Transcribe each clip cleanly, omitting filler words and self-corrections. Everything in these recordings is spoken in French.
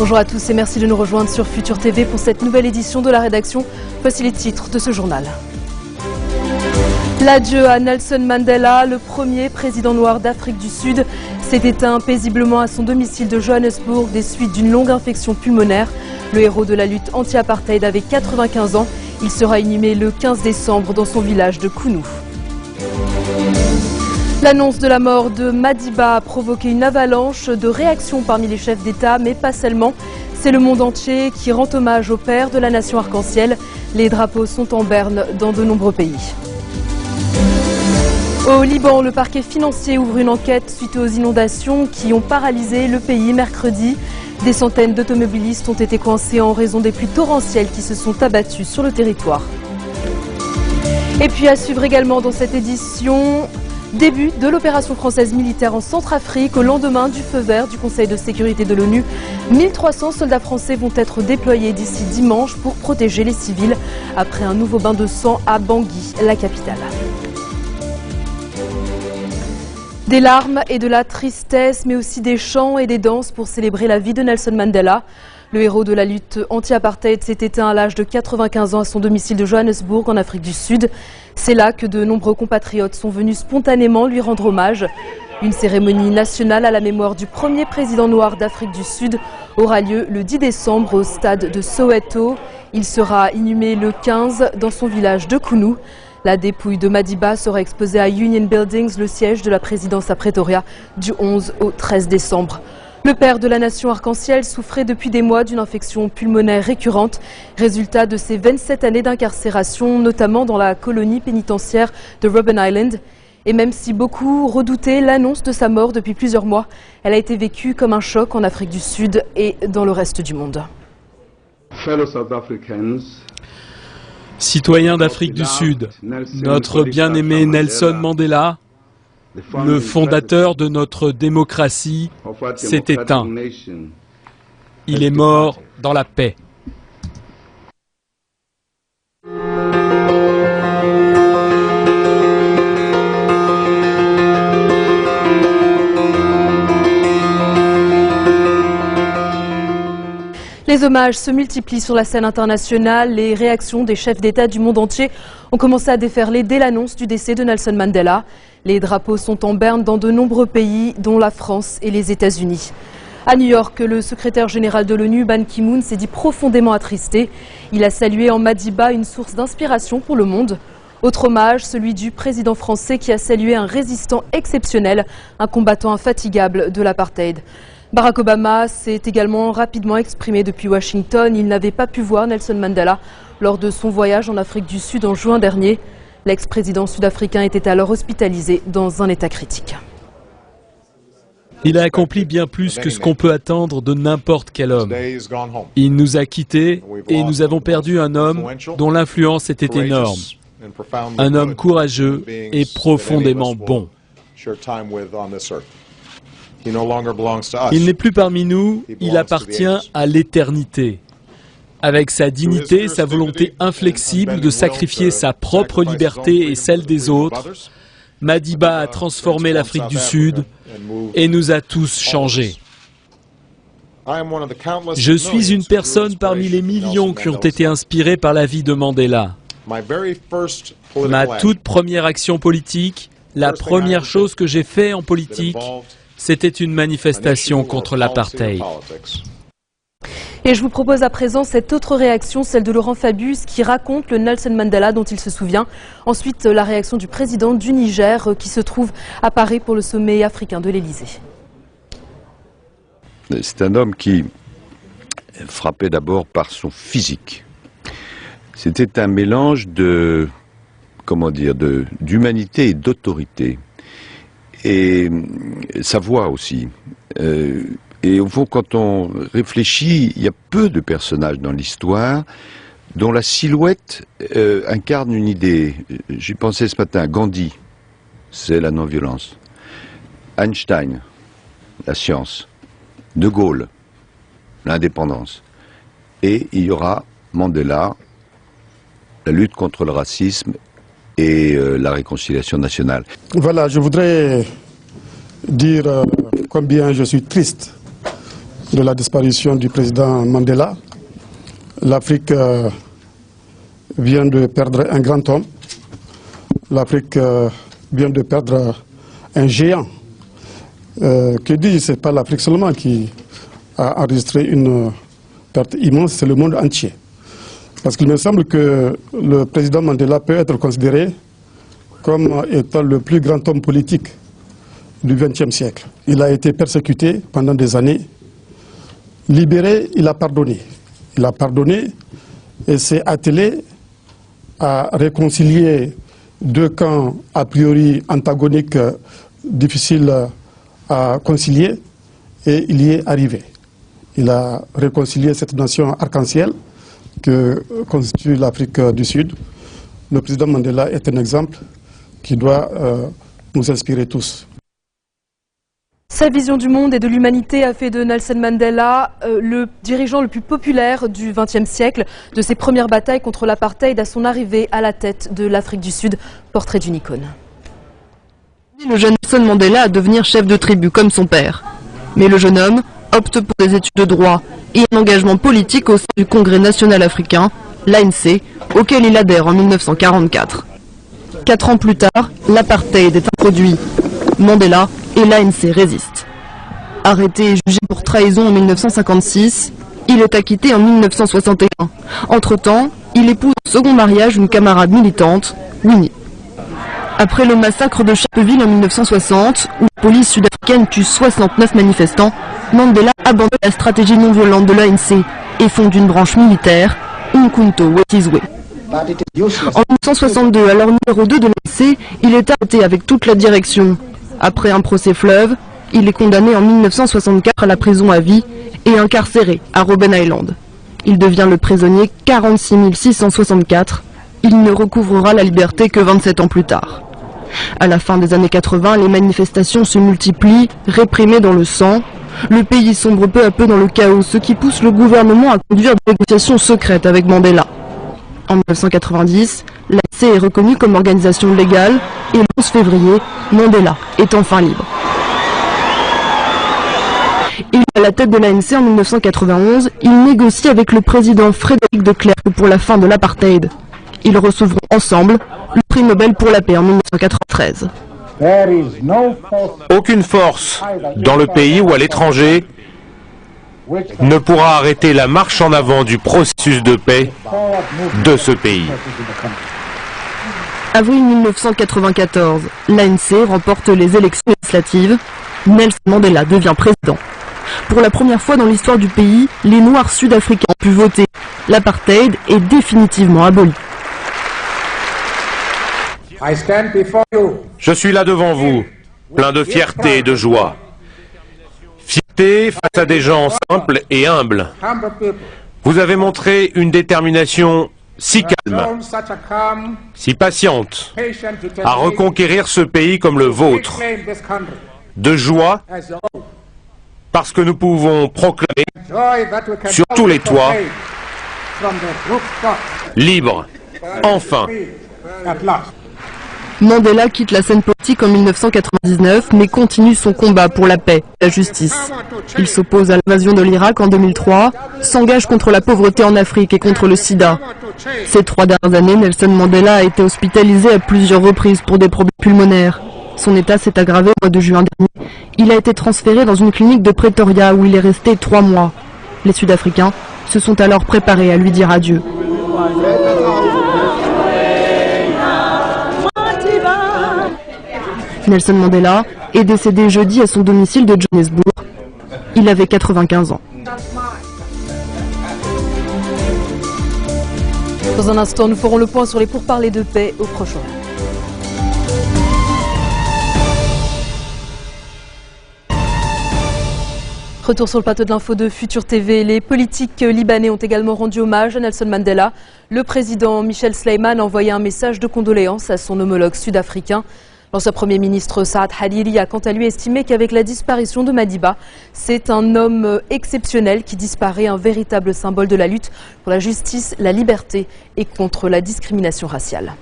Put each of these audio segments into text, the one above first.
Bonjour à tous et merci de nous rejoindre sur Futur TV pour cette nouvelle édition de la rédaction. Voici les titres de ce journal. L'adieu à Nelson Mandela, le premier président noir d'Afrique du Sud, s'est éteint paisiblement à son domicile de Johannesburg des suites d'une longue infection pulmonaire. Le héros de la lutte anti-apartheid avait 95 ans. Il sera inhumé le 15 décembre dans son village de Kounou. L'annonce de la mort de Madiba a provoqué une avalanche de réactions parmi les chefs d'État, mais pas seulement. C'est le monde entier qui rend hommage au père de la nation arc-en-ciel. Les drapeaux sont en berne dans de nombreux pays. Au Liban, le parquet financier ouvre une enquête suite aux inondations qui ont paralysé le pays mercredi. Des centaines d'automobilistes ont été coincés en raison des pluies torrentielles qui se sont abattues sur le territoire. Et puis à suivre également dans cette édition, début de l'opération française militaire en Centrafrique au lendemain du feu vert du Conseil de sécurité de l'ONU. 1300 soldats français vont être déployés d'ici dimanche pour protéger les civils après un nouveau bain de sang à Bangui, la capitale. Des larmes et de la tristesse, mais aussi des chants et des danses pour célébrer la vie de Nelson Mandela. Le héros de la lutte anti-apartheid s'est éteint à l'âge de 95 ans à son domicile de Johannesburg en Afrique du Sud. C'est là que de nombreux compatriotes sont venus spontanément lui rendre hommage. Une cérémonie nationale à la mémoire du premier président noir d'Afrique du Sud aura lieu le 10 décembre au stade de Soweto. Il sera inhumé le 15 dans son village de Kounou. La dépouille de Madiba sera exposée à Union Buildings, le siège de la présidence à Pretoria, du 11 au 13 décembre. Le père de la nation arc-en-ciel souffrait depuis des mois d'une infection pulmonaire récurrente, résultat de ses 27 années d'incarcération, notamment dans la colonie pénitentiaire de Robben Island. Et même si beaucoup redoutaient l'annonce de sa mort depuis plusieurs mois, elle a été vécue comme un choc en Afrique du Sud et dans le reste du monde. Citoyens d'Afrique du Sud, notre bien-aimé Nelson Mandela, le fondateur de notre démocratie, s'est éteint. Il est mort dans la paix. Les hommages se multiplient sur la scène internationale. Les réactions des chefs d'État du monde entier ont commencé à déferler dès l'annonce du décès de Nelson Mandela. Les drapeaux sont en berne dans de nombreux pays, dont la France et les États-Unis. À New York, le secrétaire général de l'ONU, Ban Ki-moon, s'est dit profondément attristé. Il a salué en Madiba une source d'inspiration pour le monde. Autre hommage, celui du président français qui a salué un résistant exceptionnel, un combattant infatigable de l'apartheid. Barack Obama s'est également rapidement exprimé depuis Washington. Il n'avait pas pu voir Nelson Mandela lors de son voyage en Afrique du Sud en juin dernier. L'ex-président sud-africain était alors hospitalisé dans un état critique. Il a accompli bien plus que ce qu'on peut attendre de n'importe quel homme. Il nous a quittés et nous avons perdu un homme dont l'influence était énorme. Un homme courageux et profondément bon. Il n'est plus parmi nous, il appartient à l'éternité. Avec sa dignité et sa volonté inflexible de sacrifier sa propre liberté et celle des autres, Madiba a transformé l'Afrique du Sud et nous a tous changés. Je suis une personne parmi les millions qui ont été inspirés par la vie de Mandela. Ma toute première action politique, la première chose que j'ai fait en politique, c'était une manifestation contre l'apartheid. Et je vous propose à présent cette autre réaction, celle de Laurent Fabius, qui raconte le Nelson Mandela dont il se souvient. Ensuite, la réaction du président du Niger, qui se trouve à Paris pour le sommet africain de l'Élysée. C'est un homme qui frappait d'abord par son physique. C'était un mélange d'humanité et d'autorité. Et sa voix aussi. Et au fond, quand on réfléchit, il y a peu de personnages dans l'histoire dont la silhouette incarne une idée. J'y pensais ce matin, Gandhi, c'est la non-violence. Einstein, la science. De Gaulle, l'indépendance. Et il y aura Mandela, la lutte contre le racisme et la réconciliation nationale. Voilà, je voudrais dire combien je suis triste de la disparition du président Mandela. L'Afrique vient de perdre un grand homme. L'Afrique vient de perdre un géant. Que dit, ce n'est pas l'Afrique seulement qui a enregistré une perte immense, c'est le monde entier. Parce qu'il me semble que le président Mandela peut être considéré comme étant le plus grand homme politique du XXe siècle. Il a été persécuté pendant des années. Libéré, il a pardonné. Il a pardonné et s'est attelé à réconcilier deux camps a priori antagoniques, difficiles à concilier, et il y est arrivé. Il a réconcilié cette nation arc-en-ciel que constitue l'Afrique du Sud. Le président Mandela est un exemple qui doit nous inspirer tous. Sa vision du monde et de l'humanité a fait de Nelson Mandela le dirigeant le plus populaire du XXe siècle, de ses premières batailles contre l'apartheid à son arrivée à la tête de l'Afrique du Sud. Portrait d'une icône. Le jeune Nelson Mandela à devenir chef de tribu comme son père. Mais le jeune homme opte pour des études de droit et un engagement politique au sein du Congrès national africain, l'ANC, auquel il adhère en 1944. 4 ans plus tard, l'apartheid est introduit. Mandela et l'ANC résistent. Arrêté et jugé pour trahison en 1956, il est acquitté en 1961. Entre-temps, il épouse au second mariage une camarade militante, Winnie. Après le massacre de Sharpeville en 1960, où la police sud-africaine tue 69 manifestants, Mandela abandonne la stratégie non violente de l'ANC et fonde une branche militaire, Umkhonto we Sizwe. En 1962, alors numéro 2 de l'ANC, il est arrêté avec toute la direction. Après un procès fleuve, il est condamné en 1964 à la prison à vie et incarcéré à Robben Island. Il devient le prisonnier 46 664. Il ne recouvrera la liberté que 27 ans plus tard. À la fin des années 80, les manifestations se multiplient, réprimées dans le sang. Le pays sombre peu à peu dans le chaos, ce qui pousse le gouvernement à conduire des négociations secrètes avec Mandela. En 1990, l'ANC est reconnue comme organisation légale et le 11 février, Mandela est enfin libre. Il est à la tête de l'ANC en 1991, il négocie avec le président Frédéric de Klerk pour la fin de l'apartheid. Ils recevront ensemble le prix Nobel pour la paix en 1993. Aucune force dans le pays ou à l'étranger ne pourra arrêter la marche en avant du processus de paix de ce pays. Avril 1994, l'ANC remporte les élections législatives. Nelson Mandela devient président. Pour la première fois dans l'histoire du pays, les Noirs sud-africains ont pu voter. L'apartheid est définitivement aboli. Je suis là devant vous, plein de fierté et de joie. Fierté face à des gens simples et humbles. Vous avez montré une détermination si calme, si patiente, à reconquérir ce pays comme le vôtre. De joie, parce que nous pouvons proclamer sur tous les toits, libre, enfin. Mandela quitte la scène politique en 1999, mais continue son combat pour la paix et la justice. Il s'oppose à l'invasion de l'Irak en 2003, s'engage contre la pauvreté en Afrique et contre le sida. Ces 3 dernières années, Nelson Mandela a été hospitalisé à plusieurs reprises pour des problèmes pulmonaires. Son état s'est aggravé au mois de juin dernier. Il a été transféré dans une clinique de Pretoria où il est resté 3 mois. Les Sud-Africains se sont alors préparés à lui dire adieu. Nelson Mandela est décédé jeudi à son domicile de Johannesburg. Il avait 95 ans. Dans un instant, nous ferons le point sur les pourparlers de paix au Proche-Orient. Retour sur le plateau de l'info de Futur TV. Les politiques libanais ont également rendu hommage à Nelson Mandela. Le président Michel Sleiman a envoyé un message de condoléances à son homologue sud-africain. L'ancien Premier ministre Saad Hariri a quant à lui estimé qu'avec la disparition de Madiba, c'est un homme exceptionnel qui disparaît, un véritable symbole de la lutte pour la justice, la liberté et contre la discrimination raciale.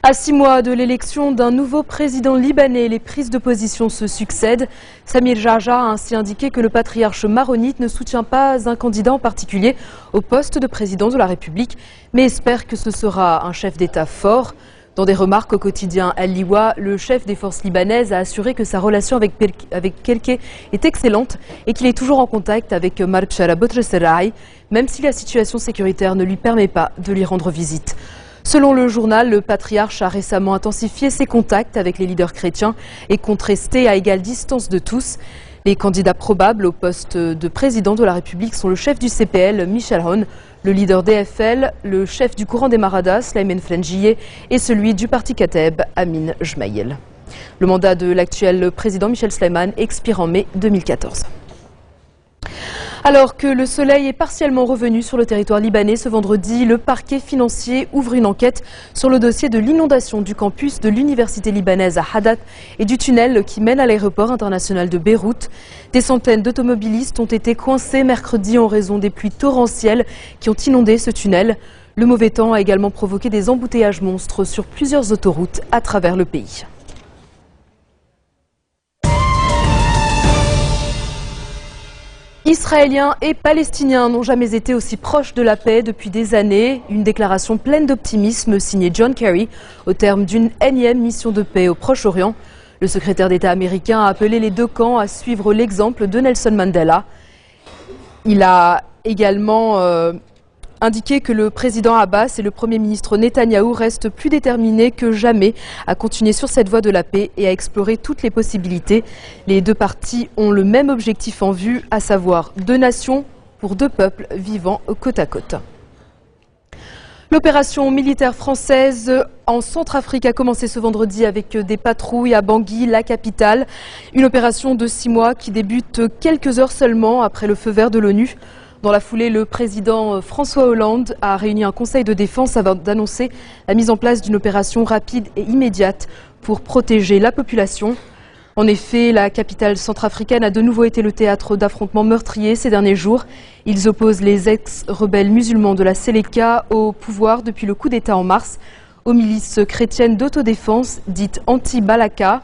À 6 mois de l'élection d'un nouveau président libanais, les prises de position se succèdent. Samir Jarjah a ainsi indiqué que le patriarche maronite ne soutient pas un candidat en particulier au poste de président de la République, mais espère que ce sera un chef d'État fort. Dans des remarques au quotidien Al-Liwa, le chef des forces libanaises a assuré que sa relation avec Kelke est excellente et qu'il est toujours en contact avec Marchara Botreserai, même si la situation sécuritaire ne lui permet pas de lui rendre visite. Selon le journal, le patriarche a récemment intensifié ses contacts avec les leaders chrétiens et compte rester à égale distance de tous. Les candidats probables au poste de président de la République sont le chef du CPL, Michel Aoun, le leader DFL, le chef du courant des Maradas, Slimane Frenjie, et celui du parti Kateb, Amin Jmaïel. Le mandat de l'actuel président Michel Slimane expire en mai 2014. Alors que le soleil est partiellement revenu sur le territoire libanais ce vendredi, le parquet financier ouvre une enquête sur le dossier de l'inondation du campus de l'université libanaise à Hadad et du tunnel qui mène à l'aéroport international de Beyrouth. Des centaines d'automobilistes ont été coincés mercredi en raison des pluies torrentielles qui ont inondé ce tunnel. Le mauvais temps a également provoqué des embouteillages monstres sur plusieurs autoroutes à travers le pays. Israéliens et Palestiniens n'ont jamais été aussi proches de la paix depuis des années. Une déclaration pleine d'optimisme signée John Kerry au terme d'une énième mission de paix au Proche-Orient. Le secrétaire d'État américain a appelé les deux camps à suivre l'exemple de Nelson Mandela. Il a également indiqué que le président Abbas et le Premier ministre Netanyahou restent plus déterminés que jamais à continuer sur cette voie de la paix et à explorer toutes les possibilités. Les deux parties ont le même objectif en vue, à savoir 2 nations pour 2 peuples vivant côte à côte. L'opération militaire française en Centrafrique a commencé ce vendredi avec des patrouilles à Bangui, la capitale. Une opération de 6 mois qui débute quelques heures seulement après le feu vert de l'ONU. Dans la foulée, le président François Hollande a réuni un conseil de défense avant d'annoncer la mise en place d'une opération rapide et immédiate pour protéger la population. En effet, la capitale centrafricaine a de nouveau été le théâtre d'affrontements meurtriers ces derniers jours. Ils opposent les ex-rebelles musulmans de la Seleka au pouvoir depuis le coup d'État en mars, aux milices chrétiennes d'autodéfense dites anti-Balaka.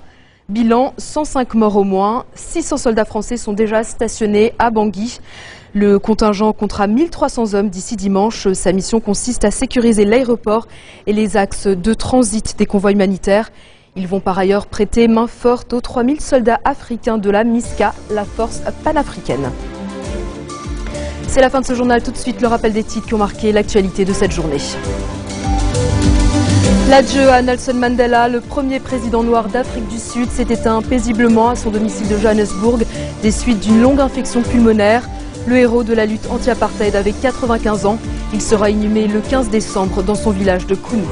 Bilan, 105 morts au moins, 600 soldats français sont déjà stationnés à Bangui. Le contingent comptera 1300 hommes d'ici dimanche. Sa mission consiste à sécuriser l'aéroport et les axes de transit des convois humanitaires. Ils vont par ailleurs prêter main forte aux 3000 soldats africains de la MISCA, la force panafricaine. C'est la fin de ce journal. Tout de suite, le rappel des titres qui ont marqué l'actualité de cette journée. L'adieu à Nelson Mandela, le premier président noir d'Afrique du Sud, s'est éteint paisiblement à son domicile de Johannesburg des suites d'une longue infection pulmonaire. Le héros de la lutte anti-apartheid avait 95 ans. Il sera inhumé le 15 décembre dans son village de Kounou.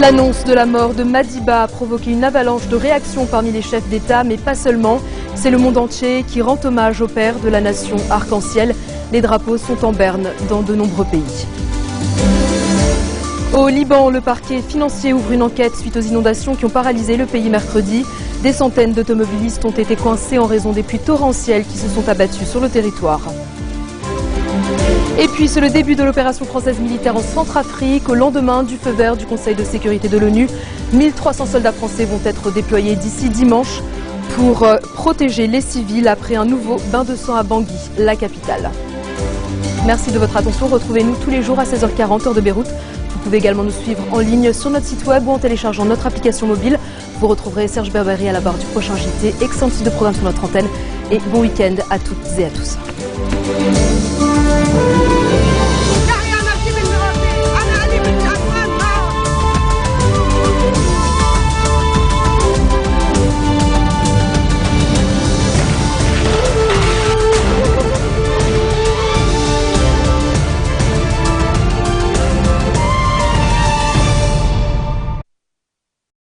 L'annonce de la mort de Madiba a provoqué une avalanche de réactions parmi les chefs d'État, mais pas seulement. C'est le monde entier qui rend hommage au père de la nation arc-en-ciel. Les drapeaux sont en berne dans de nombreux pays. Au Liban, le parquet financier ouvre une enquête suite aux inondations qui ont paralysé le pays mercredi. Des centaines d'automobilistes ont été coincés en raison des pluies torrentielles qui se sont abattues sur le territoire. Et puis c'est le début de l'opération française militaire en Centrafrique. Au lendemain du feu vert du Conseil de sécurité de l'ONU, 1300 soldats français vont être déployés d'ici dimanche pour protéger les civils après un nouveau bain de sang à Bangui, la capitale. Merci de votre attention. Retrouvez-nous tous les jours à 16h40 heure de Beyrouth. Vous pouvez également nous suivre en ligne sur notre site web ou en téléchargeant notre application mobile. Vous retrouverez Serge Berberi à la barre du prochain JT. Excellent type de programme sur notre antenne et bon week-end à toutes et à tous.